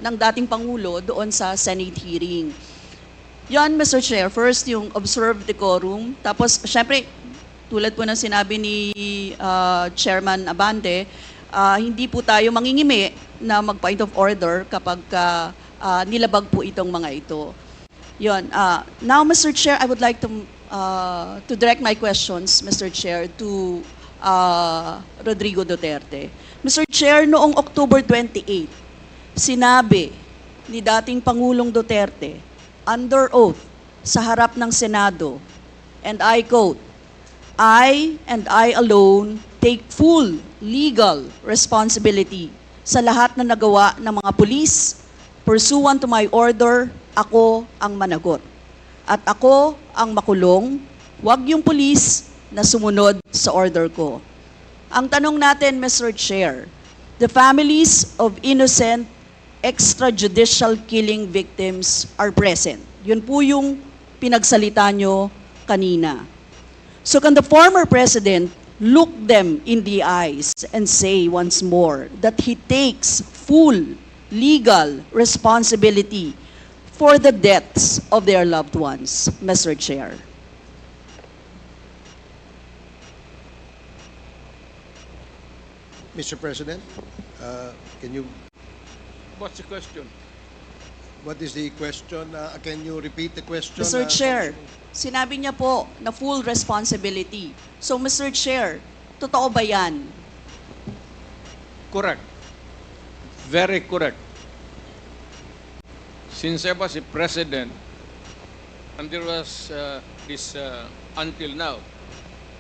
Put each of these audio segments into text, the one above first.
ng dating Pangulo doon sa Senate hearing. Yon, Mr. Chair. First, yung observed decorum. Tapos, syempre, tulad po ng sinabi ni Chairman Abante, hindi po tayo mangingimi na mag-point of order kapag nilabag po itong mga ito. Yon. Now, Mr. Chair, I would like to direct my questions, Mr. Chair, to Rodrigo Duterte. Mr. Chair, noong October 28, sinabi ni dating Pangulong Duterte, under oath sa harap ng Senado, and I quote, I and I alone take full legal responsibility sa lahat na nagawa ng mga pulis. Pursuant to my order, ako ang managot. At ako ang makulong, wag yung pulis na sumunod sa order ko. Ang tanong natin, Mr. Chair, the families of innocent extrajudicial killing victims are present. Yun po yung pinagsalita nyo kanina. So can the former president look them in the eyes and say once more that he takes full legal responsibility for the deaths of their loved ones, Mr. Chair? Mr. President, can you, What's the question? what is the question? Can you repeat the question? Mr. Chair, sinabi niya po na full responsibility. So, Mr. Chair, totoo ba yan? Correct. Very correct. Since I was a president, and there was this, until now,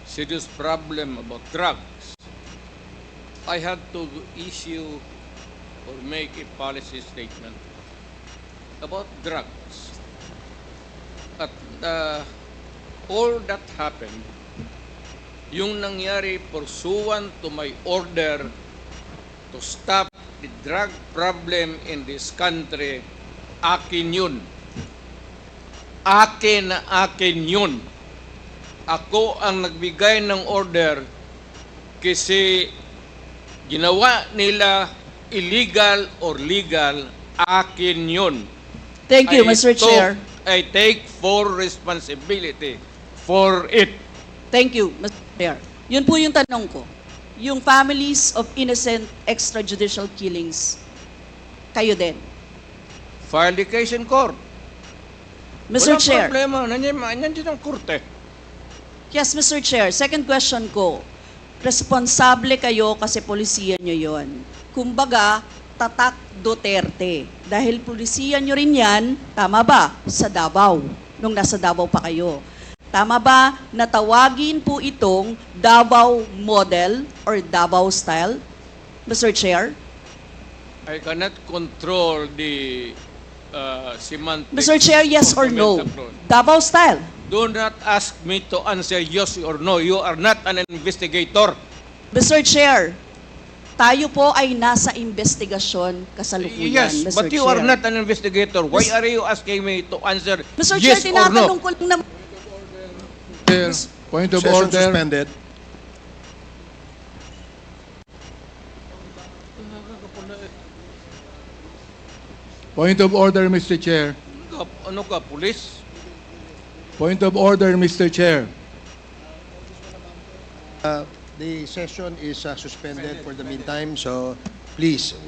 serious problem about drugs, I had to issue or make a policy statement about drugs. At all that happened, yung nangyari pursuant to my order to stop the drug problem in this country, akin yun. Akin na akin yun. Ako ang nagbigay ng order kasi ginawa nila illegal or legal, akin yun. Thank you, Mr. Chair. I take full responsibility for it. Thank you, Mr. Chair. Yun po yung tanong ko. Yung families of innocent extrajudicial killings, kayo din. File the case in court. Mr. Walang Chair. problema. Nandiyan ang korte. Yes, Mr. Chair. Second question ko. Responsable kayo kasi polisiya nyo yon. Kumbaga, tatak Duterte. Dahil polisiya nyo rin yan, tama ba? Sa Davao, nung nasa Davao pa kayo. Tama ba na tawagin po itong Davao model or Davao style, Mr. Chair? I cannot control the semantics. Mr. Chair, yes of or the no? metaphor. Davao style. Do not ask me to answer yes or no. You are not an investigator. Mr. Chair, tayo po ay nasa investigasyon kasalukuyan, Yes, Mr. but you Chair. are not an investigator. Why are you asking me to answer Mr. yes Chair, or no? tinatanong ko lang naman. Chair, point of Session order. suspended. Point of order, Mr. Chair. Ano ka, police? Point of order, Mr. Chair. The session is suspended for the meantime, so please,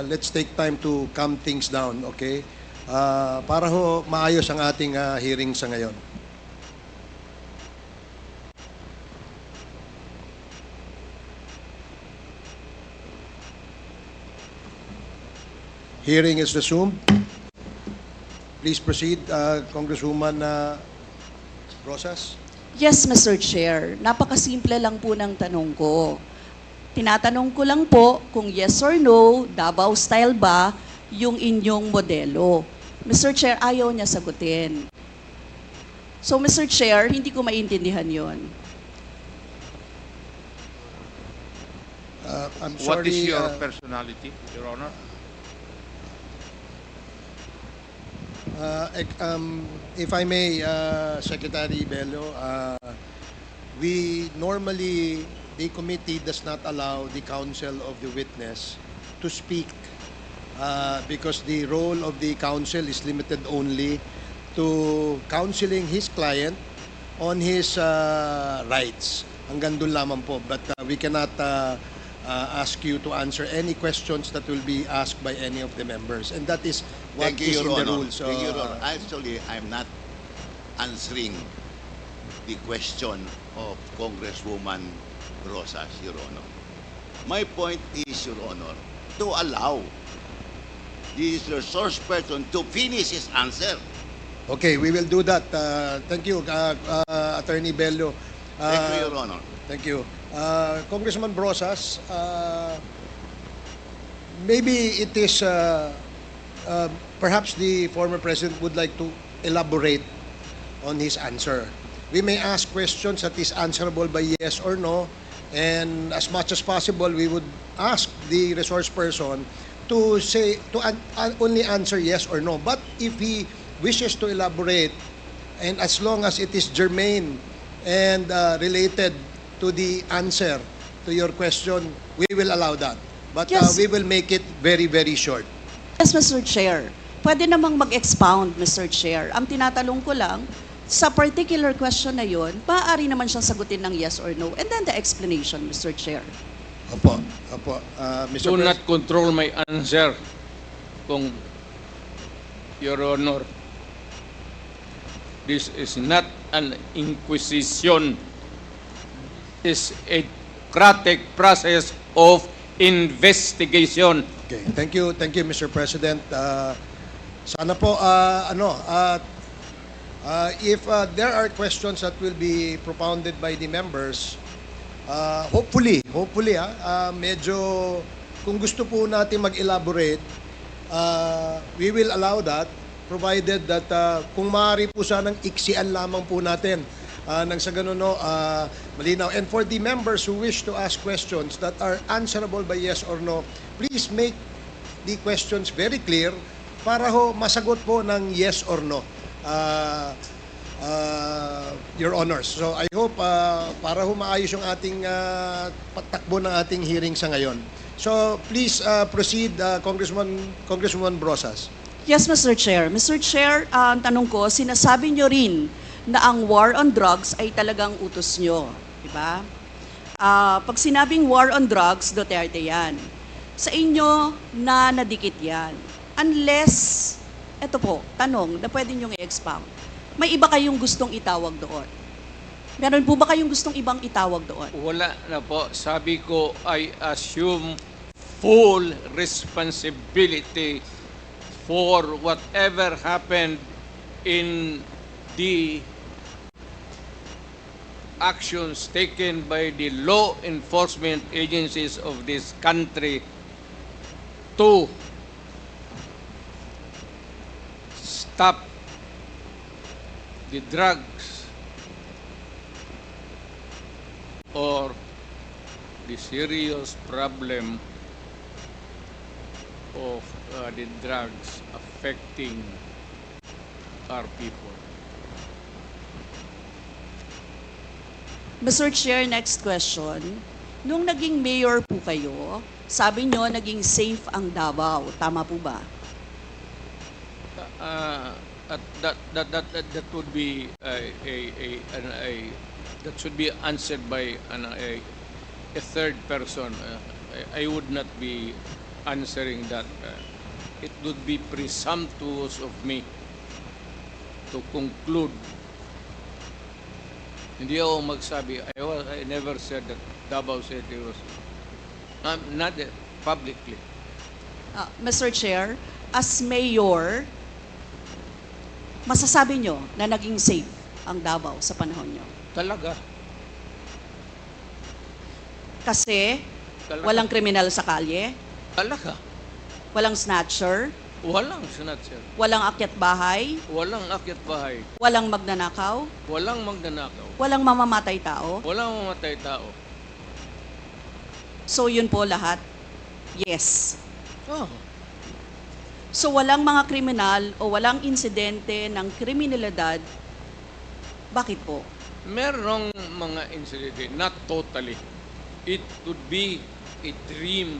let's take time to calm things down, okay? Para ho maayos ang ating hearing sa ngayon. Hearing is resumed. Please proceed, Congresswoman Rosas. Yes, Mr. Chair. Napakasimple lang po ng tanong ko. Tinatanong ko lang po kung yes or no, Davao style ba yung inyong modelo. Mr. Chair, ayaw niya sagutin. So, Mr. Chair, hindi ko maintindihan yon. I'm What sorry, is your personality, Your Honor? If I may, Secretary Bello, we normally, the committee does not allow the counsel of the witness to speak because the role of the counsel is limited only to counseling his client on his rights. Hanggang doon lamang po. But we cannot ask you to answer any questions that will be asked by any of the members. And that is what Thank you, is Your in the Honor. rules. Thank you, Your Honor. Actually, I'm not answering the question of Congresswoman Rosas, Your Honor. My point is, Your Honor, to allow the resource person to finish his answer. Okay, we will do that. Thank you, Attorney Bello. Thank you, Your Honor. Thank you. Congressman Brosas, maybe it is perhaps the former president would like to elaborate on his answer. We may ask questions that is answerable by yes or no, and as much as possible, we would ask the resource person to say only answer yes or no. But if he wishes to elaborate, and as long as it is germane and related to the answer to your question, we will allow that. But Yes. we will make it very, very short. Yes, Mr. Chair. Pwede namang mag-expound, Mr. Chair. Ang tinatanong ko lang, sa particular question na yon, maaari naman siyang sagutin ng yes or no. And then the explanation, Mr. Chair. Opo, opo. Mr. Do Pres- not control my answer, kung Your Honor. This is not an inquisition. This is a democratic process of investigation. Okay, thank you, Mr. President. Sana po, if there are questions that will be propounded by the members, hopefully, medyo, kung gusto po natin mag-elaborate, we will allow that, provided that kung maaari po sanang iksian lamang po natin nang sa ganun, malinaw. And for the members who wish to ask questions that are answerable by yes or no, please make the questions very clear para ho masagot po ng yes or no, Your Honors. So I hope para ho maayos yung ating patakbo ng ating hearing sa ngayon. So please proceed, Congresswoman Brosas. Yes, Mr. Chair. Mr. Chair, ang tanong ko, sinasabi nyo rin na ang war on drugs ay talagang utos nyo. Diba? Pag sinabing war on drugs, Duterte yan. Sa inyo na nadikit yan. Unless, eto po, tanong na pwede nyo i-expound. May iba kayong gustong itawag doon? Meron po ba kayong gustong ibang itawag doon? Wala na po. Sabi ko, I assume full responsibility for whatever happened in the actions taken by the law enforcement agencies of this country to stop the drugs or the serious problem of the drugs affecting our people. Mr. Chair, next question. Nung naging mayor po kayo, sabi nyo naging safe ang Davao. Tama po ba? That would be that should be answered by a third person. I would not be answering that. It would be presumptuous of me to conclude. Hindi ako magsabi. I never said that Davao City was not publicly. Mr. Chair, as mayor, masasabi nyo na naging safe ang Davao sa panahon nyo? Talaga. Kasi Talaga. walang kriminal sa kalye, Talaga. walang snatcher, Walang snatcher. walang akyat bahay, Walang akyat bahay. walang magnanakaw, Walang magnanakaw. walang mamamatay tao. Walang mamatay tao. So yun po lahat? Yes. Oh. So walang mga kriminal o walang insidente ng kriminalidad. Bakit po? Merong mga incident, not totally. It would be a dream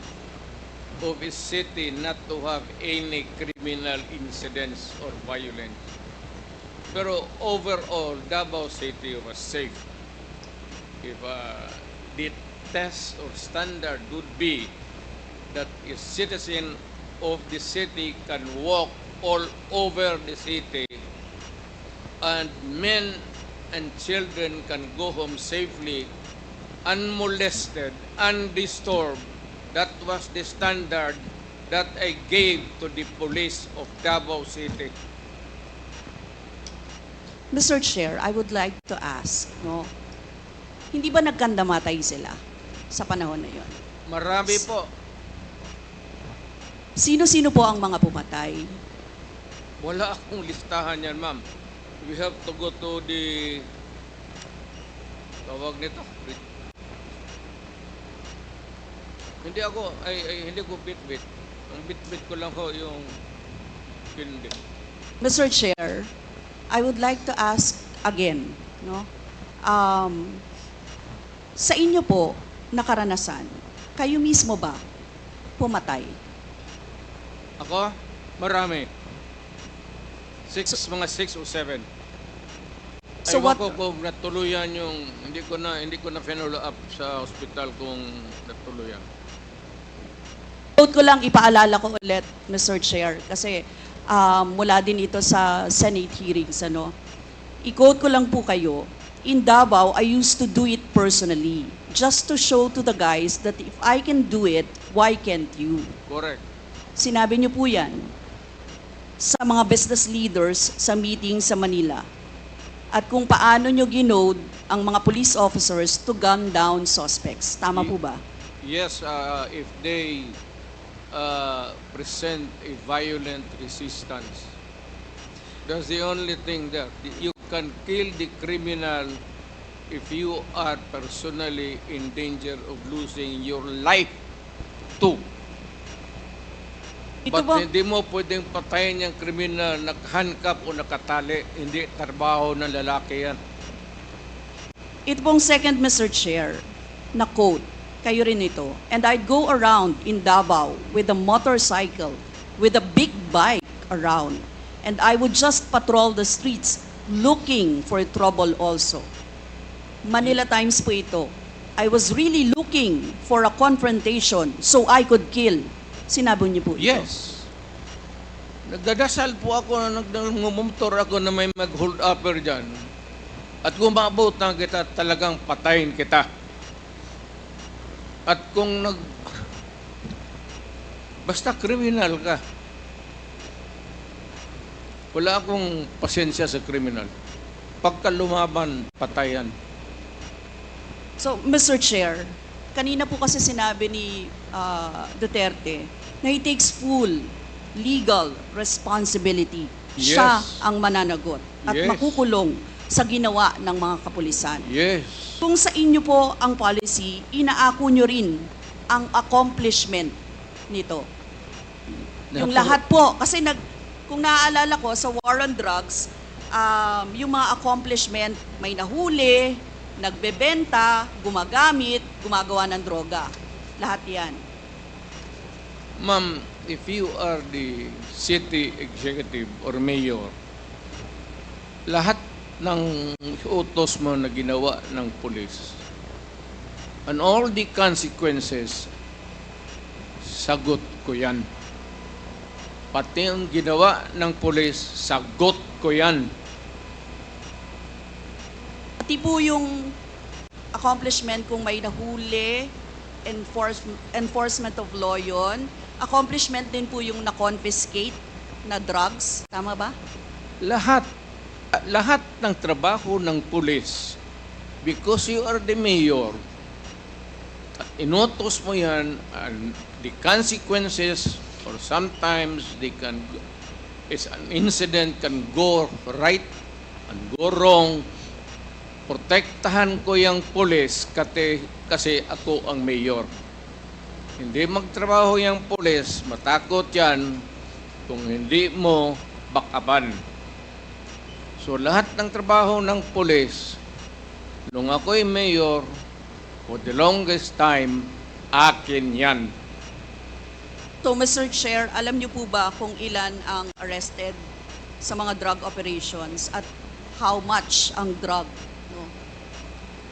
of a city not to have any criminal incidents or violence. Pero overall, Davao City was safe. If the test or standard would be that a citizen of the city can walk all over the city and men and children can go home safely, unmolested, undisturbed. That was the standard that I gave to the police of Davao City. Mr. Chair, I would like to ask, no, hindi ba nagkandamatay sila sa panahon na yon? Marami po. Sino-sino po ang mga pumatay? Wala akong listahan yan, ma'am. We have to go to the tawag nito. Hindi ko bit-bit. Ang bit-bit ko lang ho yung hindi. Mr. Chair, I would like to ask again, no? Sa inyo po na karanasan, kayo mismo ba pumatay? Ako, marami. Mga 6 o 7. So Aywan what- ko kung natuluyan yung hindi ko na follow up sa ospital kung natuluyan. Quote ko lang, ipaalala ko ulit, Mr. Chair, kasi mula din ito sa Senate hearings, ano. I-quote ko lang po kayo, in Davao, I used to do it personally, just to show to the guys that if I can do it, why can't you? Correct. Sinabi niyo po yan sa mga business leaders sa meeting sa Manila. At kung paano niyo ginode ang mga police officers to gun down suspects. Tama po ba? Yes, if they present a violent resistance. That's the only thing that you can kill the criminal if you are personally in danger of losing your life too. Ito But ba, hindi mo pwedeng patayin yung kriminal nakahandcuff o nakatali. Hindi trabaho ng lalaki yan. ito pong second, Mr. Chair, na quote, kayo rin ito. And I'd go around in Davao with a motorcycle, with a big bike around. And I would just patrol the streets looking for trouble also. Manila Times po ito. I was really looking for a confrontation so I could kill. Sinabi niyo po ito. Yes. Nagdadasal po ako na nagmumotor ako na may mag-hold upper dyan. At kung maabot na kita, talagang patayin kita. At kung basta kriminal ka, wala akong pasensya sa kriminal. Pagka lumaban, patayan. So, Mr. Chair, kanina po kasi sinabi ni Duterte na he takes full legal responsibility. Yes. Siya ang mananagot at Yes. makukulong sa ginawa ng mga kapulisan. Yes. Kung sa inyo po ang policy, inaako nyo rin ang accomplishment nito. Yung lahat po, kasi kung naaalala ko sa war on drugs, yung mga accomplishment, may nahuli, nagbebenta, gumagamit, gumagawa ng droga. Lahat yan. Ma'am, if you are the city executive or mayor, lahat ng utos mo na ginawa ng pulis and all the consequences, sagot ko yan. Pati ang ginawa ng pulis, sagot ko yan. Pati po yung accomplishment kung may nahuli, enforcement of law yun. Accomplishment din po yung na-confiscate na drugs. Tama ba? Lahat ng trabaho ng pulis, because you are the mayor, inutos mo yan, and the consequences, or sometimes an incident can go right and go wrong. Protektahan ko yung pulis kasi ako ang mayor. Hindi magtrabaho yung pulis, matakot yan kung hindi mo bakaban. So lahat ng trabaho ng pulis, nung ako'y mayor, for the longest time, akin yan. So, Mr. Chair, alam niyo po ba kung ilan ang arrested sa mga drug operations at how much ang drug, no,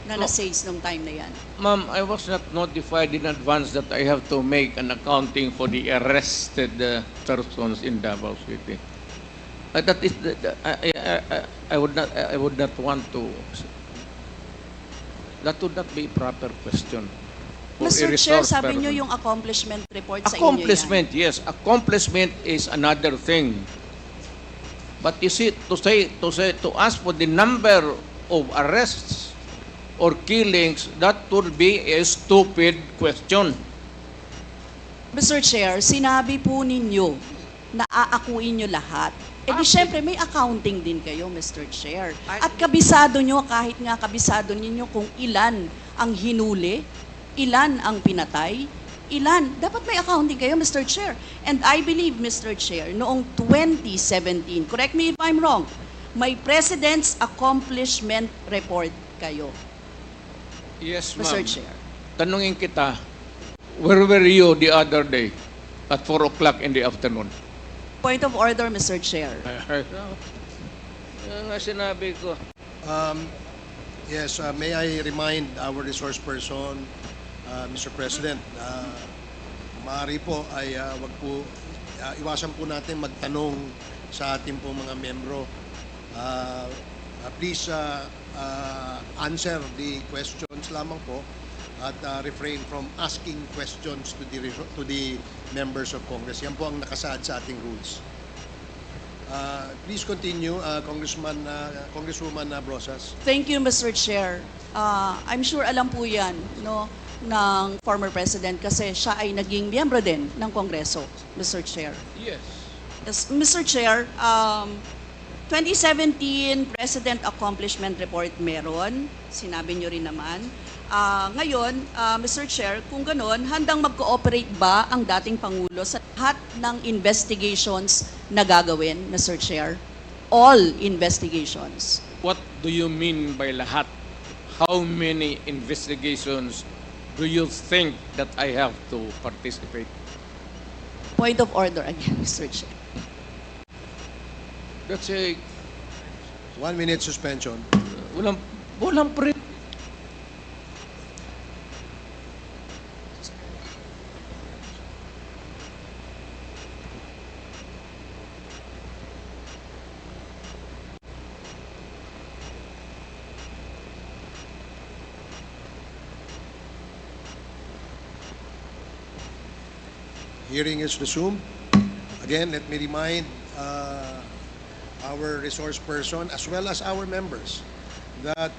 na na-seize nung time na yan? Ma'am, I was not notified in advance that I have to make an accounting for the arrested persons in Davao City. That is, I would not want to. That would not be a proper question. For a Mr. Chair, resource sabi niyo person. yung accomplishment report sa inyo yan. Accomplishment, yes. Accomplishment is another thing. But you see, to ask for the number of arrests or killings, that would be a stupid question. Mr. Chair, sinabi po ninyo na aakuin nyo lahat. E di syempre may accounting din kayo, Mr. Chair. At kabisado nyo, kahit nga kabisado ninyo kung ilan ang hinuli, ilan ang pinatay, ilan. Dapat may accounting kayo, Mr. Chair. And I believe, Mr. Chair, noong 2017, correct me if I'm wrong, may President's Accomplishment Report kayo, Yes, Mr. ma'am. Chair. Tanungin kita, where were you the other day at 4 o'clock in the afternoon? Point of order, Mr. Chair. Yan nga sinabi ko. Yes, may I remind our resource person, Mr. President, maaari po ay wag po, iwasan po natin magtanong sa ating po mga membro. Please answer the questions lamang po at refrain from asking questions to the members of Congress. Yan po ang nakasaad sa ating rules. Please continue, Congresswoman Brosas. Thank you, Mr. Chair. I'm sure alam po yan, no, ng former President kasi siya ay naging miyembro din ng Kongreso, Mr. Chair. Yes. Yes, Mr. Chair, 2017 President Accomplishment Report meron, sinabi nyo rin naman. Ngayon, Mr. Chair, kung ganon, handang mag-cooperate ba ang dating Pangulo sa lahat ng investigations na gagawin, Mr. Chair? All investigations. What do you mean by lahat? How many investigations do you think that I have to participate? Point of order again, Mr. Chair. That's a 1 minute suspension. walang pre. Hearing is resumed. Again, let me remind our resource person as well as our members that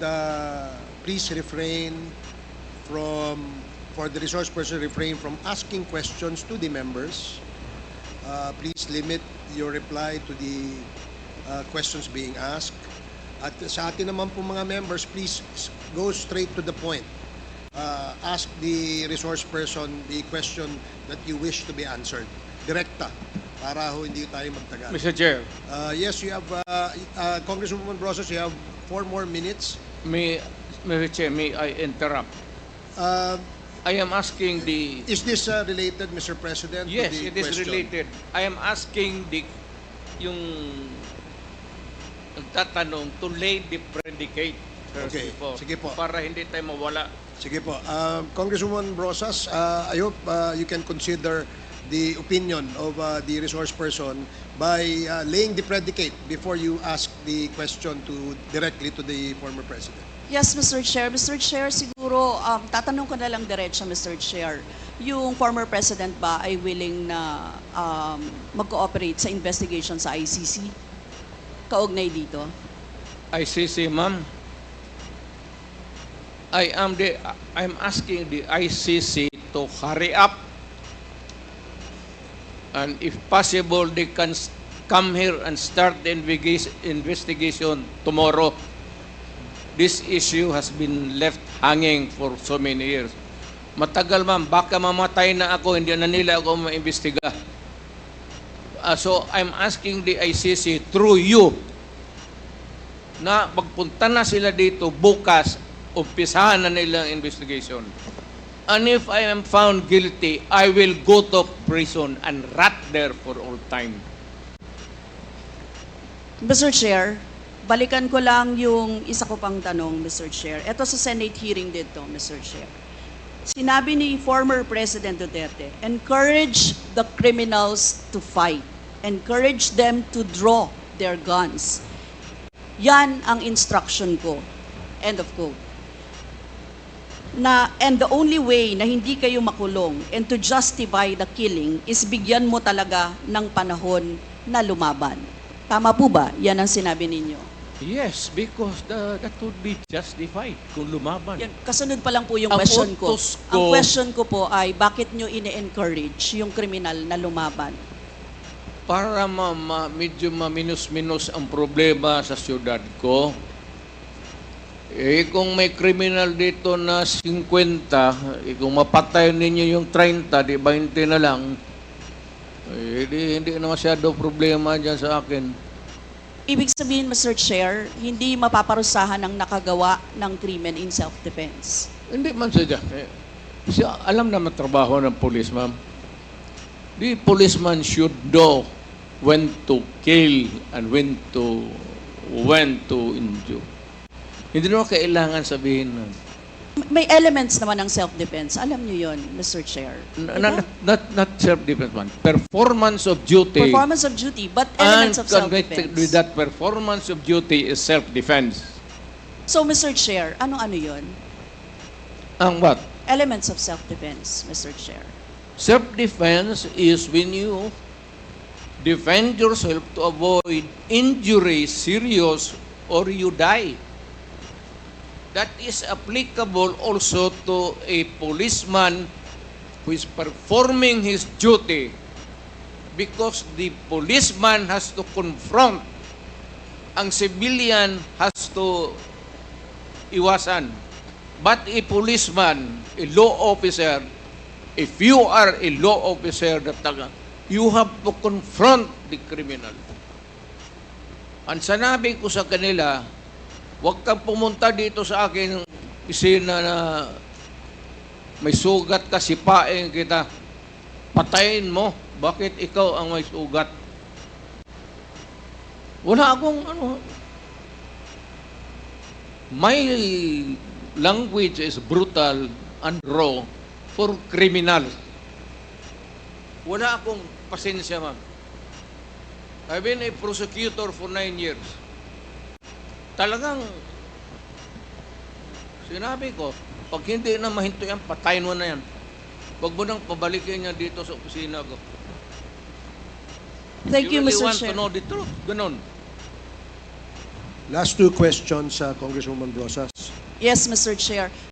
please refrain for the resource person, refrain from asking questions to the members. Please limit your reply to the questions being asked. At sa atin naman po mga members, please go straight to the point. Ask the resource person the question that you wish to be answered. Direkta, para ho hindi tayo magtagal. Mr. Chair, Yes, you have, Congresswoman Brosas, you have 4 more minutes. Mr. Chair, may I interrupt? Uh, I am asking the... Is this related, Mr. President, Yes, to the it is question? related. I am asking yung tatanong to lay the predicate first Okay, before, sige po. para hindi tayo mawala. Sige po. Congresswoman Brosas, I hope you can consider the opinion of the resource person by laying the predicate before you ask the question directly to the former president. Yes, Mr. Chair. Mr. Chair, siguro, tatanong ko na lang diretso, Mr. Chair. Yung former president ba ay willing na mag-cooperate sa investigation sa ICC? Kaugnay dito? ICC, ma'am. I'm asking the ICC to hurry up, and if possible, they can come here and start the investigation tomorrow. This issue has been left hanging for so many years. Matagal, ma'am, baka mamatay na ako, hindi na nila ako maimbestiga. So I'm asking the ICC through you na magpunta na sila dito bukas, umpisahan na nila ang investigation. And if I am found guilty, I will go to prison and rot there for all time. Mr. Chair, balikan ko lang yung isa ko pang tanong, Mr. Chair. Ito sa Senate hearing dito, Mr. Chair. Sinabi ni former President Duterte, encourage the criminals to fight. Encourage them to draw their guns. Yan ang instruction ko. End of quote. And the only way na hindi kayo makulong and to justify the killing is bigyan mo talaga ng panahon na lumaban. Tama po ba? Yan ang sinabi ninyo. Yes, because that would be justified kung lumaban. Yan, kasunod pa lang po yung Ang question ko. utos ko- Ang question ko po ay, bakit nyo ine-encourage yung kriminal na lumaban? Para medyo maminus-minus ang problema sa syudad ko, kung may criminal dito na 50, kung mapatay ninyo yung 30, di 20 na lang, hindi na masyado problema dyan sa akin. Ibig sabihin, Mr. Chair, hindi mapaparusahan ang nakagawa ng krimen in self-defense. Hindi man sadya. Kasi alam naman trabaho ng police, ma'am. The policeman should know when to kill and when to injure. Hindi naman kailangan sabihin na. May elements naman ng self-defense. Alam niyo yon, Mr. Chair. Not self-defense, man. Performance of duty. Performance of duty, but And elements of connected with self-defense. that performance of duty is self-defense. So, Mr. Chair, ano-ano yon? Ang what? Elements of self-defense, Mr. Chair. Self-defense is when you defend yourself to avoid injury, serious, or you die. That is applicable also to a policeman who is performing his duty because the policeman has to confront, ang civilian has to iwasan. But a policeman, a law officer, if you are a law officer, you have to confront the criminal. Ang sanabi ko sa kanila, huwag kang pumunta dito sa akin isina na may sugat ka, sipain kita, patayin mo. Bakit ikaw ang may sugat? Wala akong my language is brutal and raw for criminals. Wala akong pasensya, ma'am. I've been a prosecutor for 9 years. Talagang sinabi ko, pag hindi na mahinto yan, patayin mo na yan. Huwag mo nang pabalikin niya dito sa opisina ko. Thank you, really Mr. want Chair. to know the truth. Ganon. Last two questions, Congresswoman Rosas. Yes, Mr. Chair.